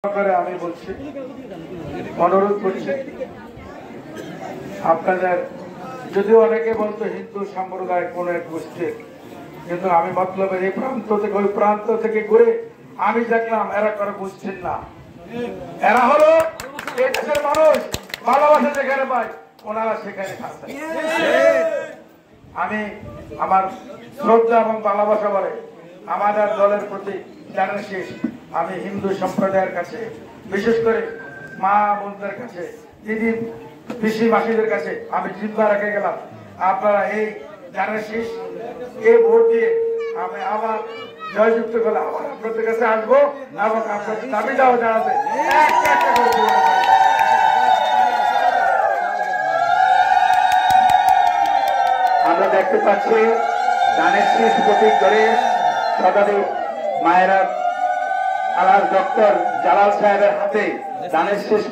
আমি বলছি, অনুরোধ করছি আপনাদের, যদিও অনেকে বলতো হিন্দু সম্প্রদায় কোন এক গোষ্ঠীর, কিন্তু আমি মতলবের এই প্রান্ত থেকে ওই প্রান্ত থেকে ঘুরে আমি দেখলাম এরা করে বুঝছেন না। এরা হলো এই দেশের মানুষ, ভালোবাসা যেখানে পায় ওনারা সেখানে থাকছে। আমি আমার শ্রদ্ধা এবং ভালোবাসা বলে আমাদের দলের প্রতি জানার শেষ। আমি হিন্দু সম্প্রদায়ের কাছে, বিশেষ করে মা বোনদের কাছে, দিদি পিসি মাসিদের কাছে আমি জিম্মা রেখে গেলাম, আপনারা এই জানার শেষ এই ভোট দিয়ে আমি আবার জয়যুক্ত করলে আবার আপনাদের কাছে আসবো এবং আপনাদের দাবিটাও জানাতে আমরা দেখতে পাচ্ছি ধানের শীষ প্রতীক ধরে শতাধিক মায়েরা আলার ডক্টর জালাল সাহেবের হাতে ধানের শীষ